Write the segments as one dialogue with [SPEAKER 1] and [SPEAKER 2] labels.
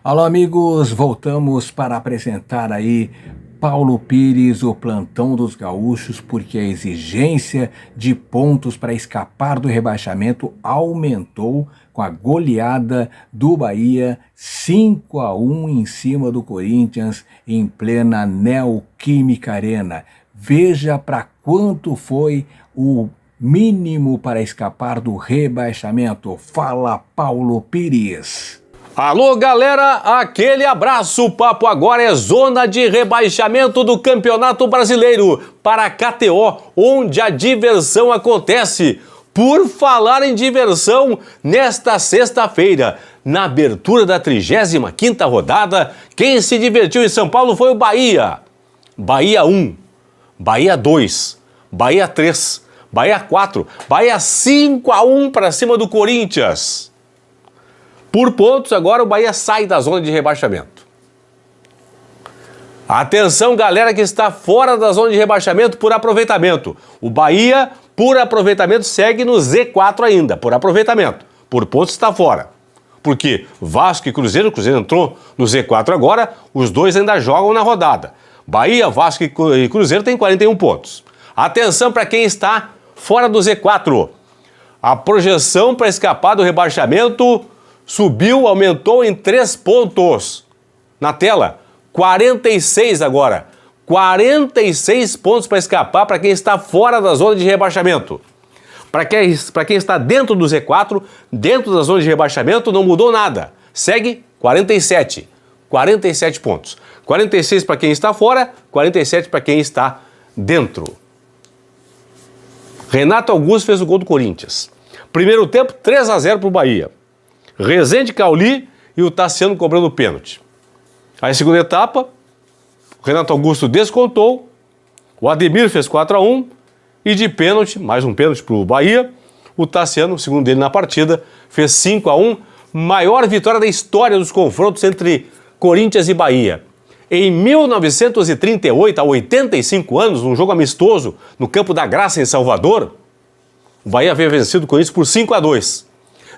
[SPEAKER 1] Alô, amigos, voltamos para apresentar aí Paulo Pires, o plantão dos gaúchos, porque a exigência de pontos para escapar do rebaixamento aumentou com a goleada do Bahia 5-1 em cima do Corinthians em plena Neoquímica Arena. Veja para quanto foi o mínimo para escapar do rebaixamento. Fala, Paulo Pires.
[SPEAKER 2] Alô, galera, aquele abraço. O papo agora é zona de rebaixamento do Campeonato Brasileiro para a KTO, onde a diversão acontece. Por falar em diversão, nesta sexta-feira, na abertura da 35ª rodada, quem se divertiu em São Paulo foi o Bahia. Bahia 1, Bahia 2, Bahia 3, Bahia 4, Bahia 5-1 para cima do Corinthians. Por pontos, agora o Bahia sai da zona de rebaixamento. Atenção, galera que está fora da zona de rebaixamento por aproveitamento. O Bahia, por aproveitamento, segue no Z4 ainda, por aproveitamento. Por pontos está fora. Porque Vasco e Cruzeiro, o Cruzeiro entrou no Z4 agora, os dois ainda jogam na rodada. Bahia, Vasco e Cruzeiro têm 41 pontos. Atenção para quem está fora do Z4. A projeção para escapar do rebaixamento subiu, aumentou em 3 pontos. Na tela, 46 agora. 46 pontos para escapar para quem está fora da zona de rebaixamento. Para quem está dentro do Z4, dentro da zona de rebaixamento, não mudou nada. Segue 47. 47 pontos. 46 para quem está fora, 47 para quem está dentro. Renato Augusto fez o gol do Corinthians. Primeiro tempo, 3-0 para o Bahia. Rezende, Cauli e o Tassiano cobrando o pênalti. Aí, segunda etapa, o Renato Augusto descontou, o Ademir fez 4-1 e de pênalti, mais um pênalti para o Bahia, o Tassiano, o segundo dele na partida, fez 5-1, maior vitória da história dos confrontos entre Corinthians e Bahia. Em 1938, há 85 anos, num jogo amistoso no Campo da Graça, em Salvador, o Bahia havia vencido o Corinthians por 5-2.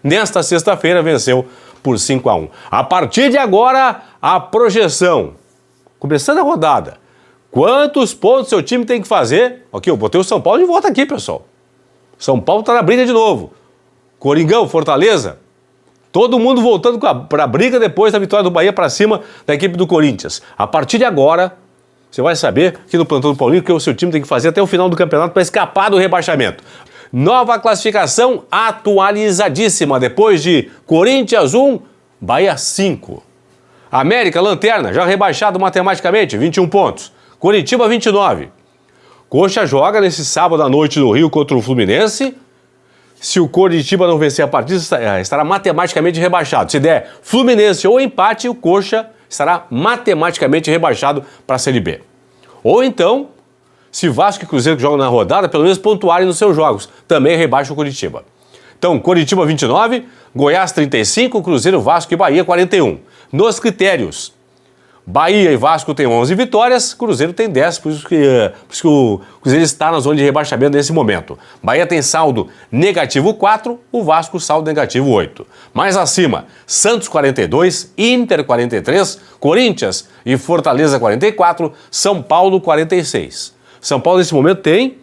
[SPEAKER 2] Nesta sexta-feira venceu por 5-1. A partir de agora, a projeção. Começando a rodada. Quantos pontos seu time tem que fazer? Ok, eu botei o São Paulo de volta aqui, pessoal. São Paulo está na briga de novo. Coringão, Fortaleza. Todo mundo voltando para a briga depois da vitória do Bahia para cima da equipe do Corinthians. A partir de agora, você vai saber aqui no Plantão do Paulinho o que o seu time tem que fazer até o final do campeonato para escapar do rebaixamento. Nova classificação atualizadíssima, depois de Corinthians 1, Bahia 5. América, lanterna, já rebaixado matematicamente, 21 pontos. Coritiba, 29. Coxa joga nesse sábado à noite no Rio contra o Fluminense. Se o Coritiba não vencer a partida, estará matematicamente rebaixado. Se der Fluminense ou empate, o Coxa estará matematicamente rebaixado para a Série B. Ou então, se Vasco e Cruzeiro que jogam na rodada, pelo menos pontuarem nos seus jogos. Também rebaixa o Coritiba. Então, Coritiba 29, Goiás 35, Cruzeiro, Vasco e Bahia 41. Nos critérios, Bahia e Vasco têm 11 vitórias, Cruzeiro tem 10, por isso que o Cruzeiro está na zona de rebaixamento nesse momento. Bahia tem saldo negativo 4, o Vasco saldo negativo 8. Mais acima, Santos 42, Inter 43, Corinthians e Fortaleza 44, São Paulo 46. São Paulo, nesse momento, tem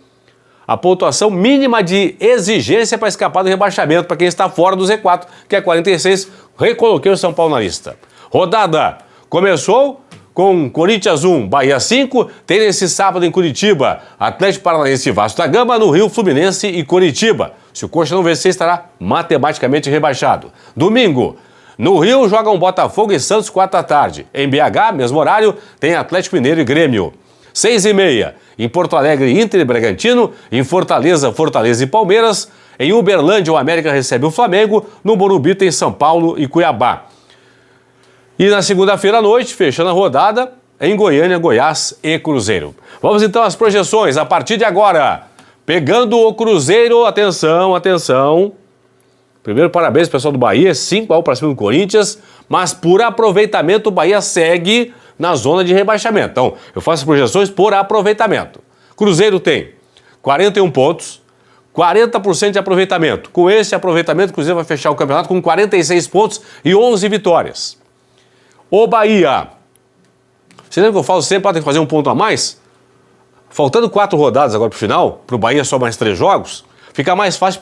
[SPEAKER 2] a pontuação mínima de exigência para escapar do rebaixamento, para quem está fora do Z4, que é 46. Recoloquei o São Paulo na lista. Rodada começou com Corinthians 1, Bahia 5. Tem nesse sábado em Curitiba, Atlético Paranaense e Vasco da Gama. No Rio, Fluminense e Coritiba. Se o Coxa não vencer, estará matematicamente rebaixado. Domingo, no Rio, jogam Botafogo e Santos 4 da tarde. Em BH, mesmo horário, tem Atlético Mineiro e Grêmio. 6h30, em Porto Alegre, Inter e Bragantino. Em Fortaleza, Fortaleza e Palmeiras. Em Uberlândia, o América recebe o Flamengo. No Morumbi tem São Paulo e Cuiabá. E na segunda-feira à noite, fechando a rodada, em Goiânia, Goiás e Cruzeiro. Vamos então às projeções, a partir de agora. Pegando o Cruzeiro, atenção, atenção. Primeiro, parabéns pessoal do Bahia, 5-1 para cima do Corinthians, mas por aproveitamento o Bahia segue na zona de rebaixamento. Então, eu faço as projeções por aproveitamento. Cruzeiro tem 41 pontos, 40% de aproveitamento. Com esse aproveitamento, o Cruzeiro vai fechar o campeonato com 46 pontos e 11 vitórias. O Bahia. Você lembra que eu falo sempre, tem que fazer um ponto a mais? Faltando 4 rodadas agora para o final, para o Bahia só mais 3 jogos, fica mais fácil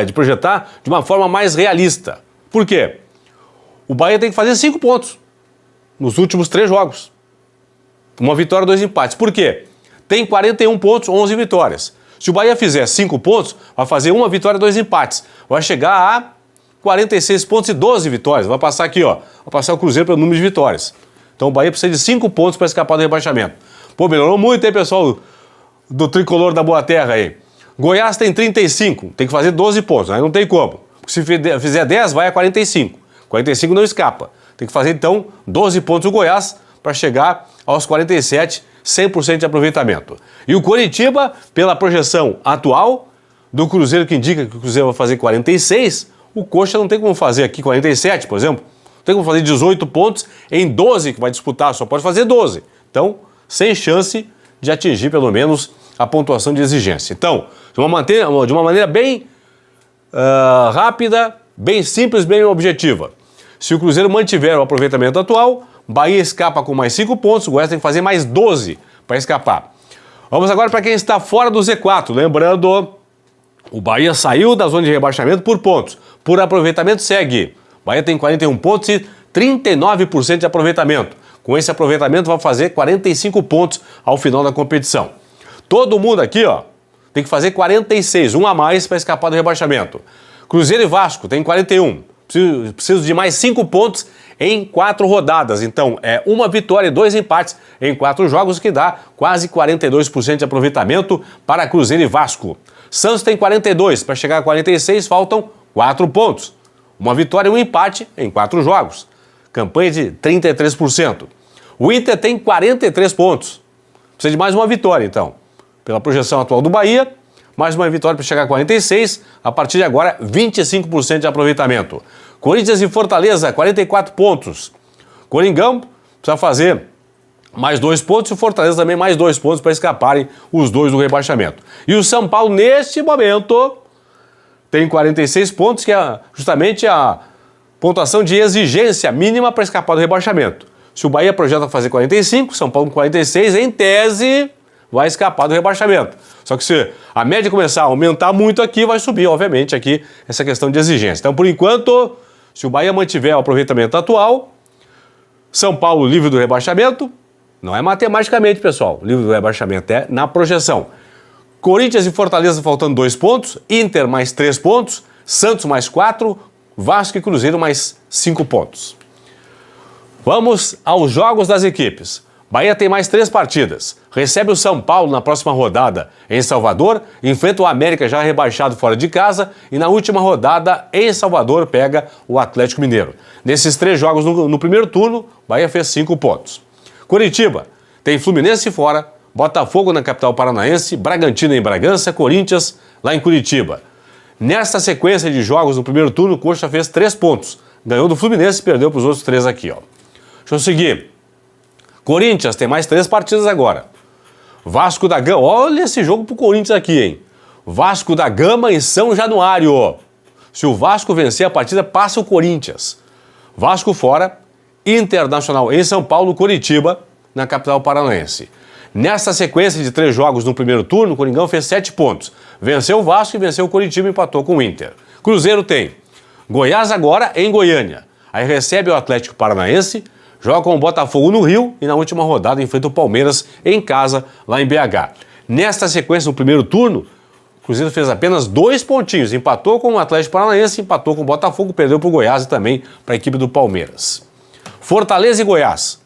[SPEAKER 2] de projetar de uma forma mais realista. Por quê? O Bahia tem que fazer 5 pontos nos últimos 3 jogos. Uma vitória, 2 empates. Por quê? Tem 41 pontos, 11 vitórias. Se o Bahia fizer 5 pontos, vai fazer 1 vitória, 2 empates. Vai chegar a 46 pontos e 12 vitórias. Vai passar aqui, ó. Vai passar o Cruzeiro pelo número de vitórias. Então o Bahia precisa de 5 pontos para escapar do rebaixamento. Pô, melhorou muito, hein, pessoal do tricolor da Boa Terra aí. Goiás tem 35, tem que fazer 12 pontos, aí não tem como. Se fizer 10, vai a 45. 45 não escapa. Tem que fazer, então, 12 pontos o Goiás para chegar aos 47, 100% de aproveitamento. E o Coritiba, pela projeção atual do Cruzeiro, que indica que o Cruzeiro vai fazer 46, o Coxa não tem como fazer aqui 47, por exemplo. Não tem como fazer 18 pontos em 12 que vai disputar, só pode fazer 12. Então, sem chance de atingir pelo menos a pontuação de exigência. Então, de uma maneira bem rápida, bem simples, bem objetiva. Se o Cruzeiro mantiver o aproveitamento atual, Bahia escapa com mais 5 pontos, o Goiás tem que fazer mais 12 para escapar. Vamos agora para quem está fora do Z4. Lembrando, o Bahia saiu da zona de rebaixamento por pontos. Por aproveitamento segue. Bahia tem 41 pontos e 39% de aproveitamento. Com esse aproveitamento vai fazer 45 pontos ao final da competição. Todo mundo aqui, ó, tem que fazer 46, 1 a mais para escapar do rebaixamento. Cruzeiro e Vasco tem 41. Preciso de mais 5 pontos em 4 rodadas. Então, é 1 vitória e 2 empates em 4 jogos, que dá quase 42% de aproveitamento para Cruzeiro e Vasco. Santos tem 42. Para chegar a 46, faltam 4 pontos. 1 vitória e 1 empate em 4 jogos. Campanha de 33%. O Inter tem 43 pontos. Precisa de mais 1 vitória, então. Pela projeção atual do Bahia, mais 1 vitória para chegar a 46. A partir de agora, 25% de aproveitamento. Corinthians e Fortaleza, 44 pontos. Coringão precisa fazer mais 2 pontos e o Fortaleza também mais 2 pontos para escaparem os dois do rebaixamento. E o São Paulo, neste momento, tem 46 pontos, que é justamente a pontuação de exigência mínima para escapar do rebaixamento. Se o Bahia projeta fazer 45, São Paulo com 46, em tese, vai escapar do rebaixamento. Só que se a média começar a aumentar muito aqui, vai subir, obviamente, aqui essa questão de exigência. Então, por enquanto, se o Bahia mantiver o aproveitamento atual, São Paulo livre do rebaixamento, não é matematicamente, pessoal, livre do rebaixamento, é na projeção. Corinthians e Fortaleza faltando 2 pontos, Inter mais 3 pontos, Santos mais 4, Vasco e Cruzeiro mais 5 pontos. Vamos aos jogos das equipes. Bahia tem mais 3 partidas. Recebe o São Paulo na próxima rodada em Salvador, enfrenta o América já rebaixado fora de casa e na última rodada em Salvador pega o Atlético Mineiro. Nesses 3 jogos no primeiro turno, Bahia fez 5 pontos. Curitiba tem Fluminense fora, Botafogo na capital paranaense, Bragantino em Bragança, Corinthians lá em Curitiba. Nesta sequência de jogos no primeiro turno, o Coxa fez 3 pontos. Ganhou do Fluminense e perdeu para os outros 3 aqui, ó. Deixa eu seguir. Corinthians tem mais 3 partidas agora. Vasco da Gama, olha esse jogo pro Corinthians aqui, hein? Vasco da Gama em São Januário. Se o Vasco vencer a partida, passa o Corinthians. Vasco fora, Internacional em São Paulo, Curitiba na capital paranaense. Nessa sequência de 3 jogos no primeiro turno, o Coringão fez 7 pontos. Venceu o Vasco e venceu o Curitiba e empatou com o Inter. Cruzeiro tem Goiás agora em Goiânia. Aí recebe o Atlético Paranaense, joga com o Botafogo no Rio e na última rodada enfrenta o Palmeiras em casa, lá em BH. Nesta sequência, no primeiro turno, o Cruzeiro fez apenas 2 pontinhos. Empatou com o Atlético Paranaense, empatou com o Botafogo, perdeu para o Goiás e também para a equipe do Palmeiras. Fortaleza e Goiás.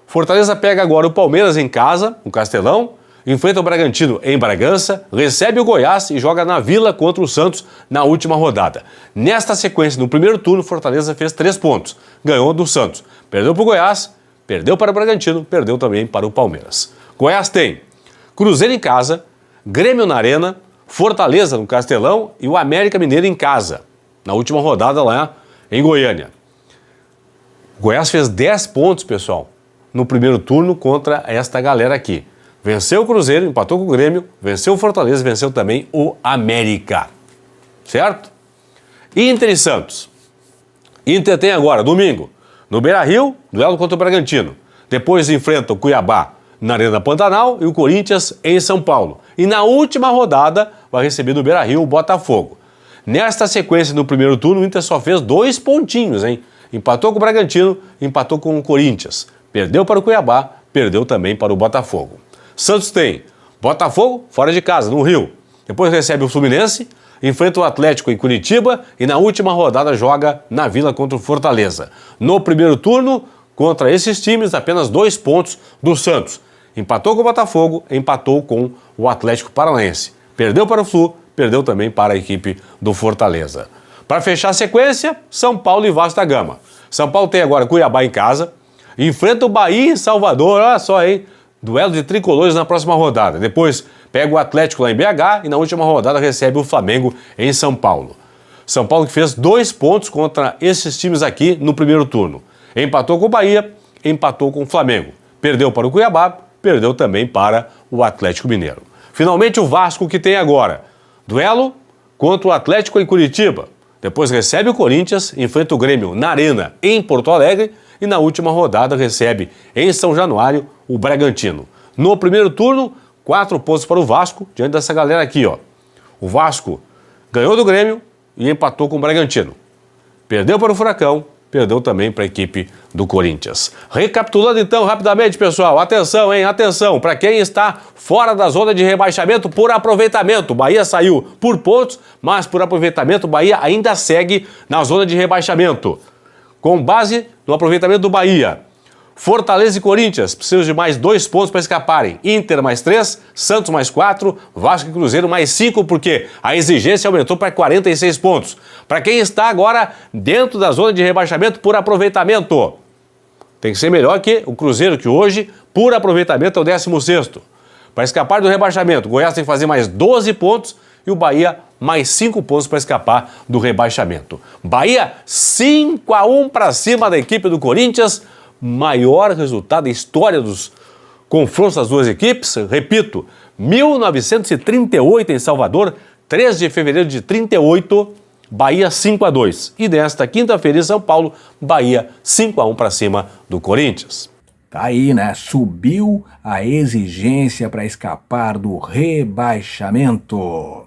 [SPEAKER 2] Fortaleza pega agora o Palmeiras em casa, no Castelão, enfrenta o Bragantino em Bragança, recebe o Goiás e joga na Vila contra o Santos na última rodada. Nesta sequência, no primeiro turno, Fortaleza fez 3 pontos. Ganhou do Santos. Perdeu para o Goiás, perdeu para o Bragantino, perdeu também para o Palmeiras. Goiás tem Cruzeiro em casa, Grêmio na Arena, Fortaleza no Castelão e o América Mineiro em casa, na última rodada lá em Goiânia. Goiás fez 10 pontos, pessoal, no primeiro turno contra esta galera aqui. Venceu o Cruzeiro, empatou com o Grêmio, venceu o Fortaleza, venceu também o América. Certo? Inter e Santos. Inter tem agora, domingo, no Beira-Rio, duelo contra o Bragantino. Depois enfrenta o Cuiabá na Arena Pantanal e o Corinthians em São Paulo. E na última rodada vai receber no Beira-Rio o Botafogo. Nesta sequência, no primeiro turno, o Inter só fez 2 pontinhos, hein? Empatou com o Bragantino, empatou com o Corinthians. Perdeu para o Cuiabá, perdeu também para o Botafogo. Santos tem Botafogo fora de casa, no Rio. Depois recebe o Fluminense, enfrenta o Atlético em Curitiba e na última rodada joga na Vila contra o Fortaleza. No primeiro turno, contra esses times, apenas 2 pontos do Santos. Empatou com o Botafogo, empatou com o Atlético Paranaense. Perdeu para o Flu, perdeu também para a equipe do Fortaleza. Para fechar a sequência, São Paulo e Vasco da Gama. São Paulo tem agora Cuiabá em casa, enfrenta o Bahia em Salvador, olha só, hein? Duelo de tricolores na próxima rodada. Depois pega o Atlético lá em BH e na última rodada recebe o Flamengo em São Paulo. São Paulo que fez 2 pontos contra esses times aqui no primeiro turno. Empatou com o Bahia, empatou com o Flamengo. Perdeu para o Cuiabá, perdeu também para o Atlético Mineiro. Finalmente o Vasco que tem agora duelo contra o Atlético em Curitiba. Depois recebe o Corinthians, enfrenta o Grêmio na Arena em Porto Alegre e na última rodada recebe em São Januário o Bragantino. No primeiro turno, 4 pontos para o Vasco, diante dessa galera aqui, ó. O Vasco ganhou do Grêmio e empatou com o Bragantino. Perdeu para o Furacão, perdeu também para a equipe do Corinthians. Recapitulando então rapidamente, pessoal, atenção, hein, atenção, para quem está fora da zona de rebaixamento por aproveitamento. O Bahia saiu por pontos, mas por aproveitamento o Bahia ainda segue na zona de rebaixamento. Com base no aproveitamento do Bahia, Fortaleza e Corinthians precisam de mais 2 pontos para escaparem. Inter mais 3, Santos mais 4, Vasco e Cruzeiro mais 5, porque a exigência aumentou para 46 pontos. Para quem está agora dentro da zona de rebaixamento por aproveitamento, tem que ser melhor que o Cruzeiro, que hoje, por aproveitamento, é o 16º. Para escapar do rebaixamento, o Goiás tem que fazer mais 12 pontos e o Bahia mais 5 pontos para escapar do rebaixamento. Bahia 5-1 para cima da equipe do Corinthians, maior resultado da história dos confrontos das duas equipes. Repito, 1938 em Salvador, 3 de fevereiro de 38, Bahia 5-2. E nesta quinta-feira em São Paulo, Bahia 5-1 para cima do Corinthians.
[SPEAKER 1] Tá aí, né? Subiu a exigência para escapar do rebaixamento.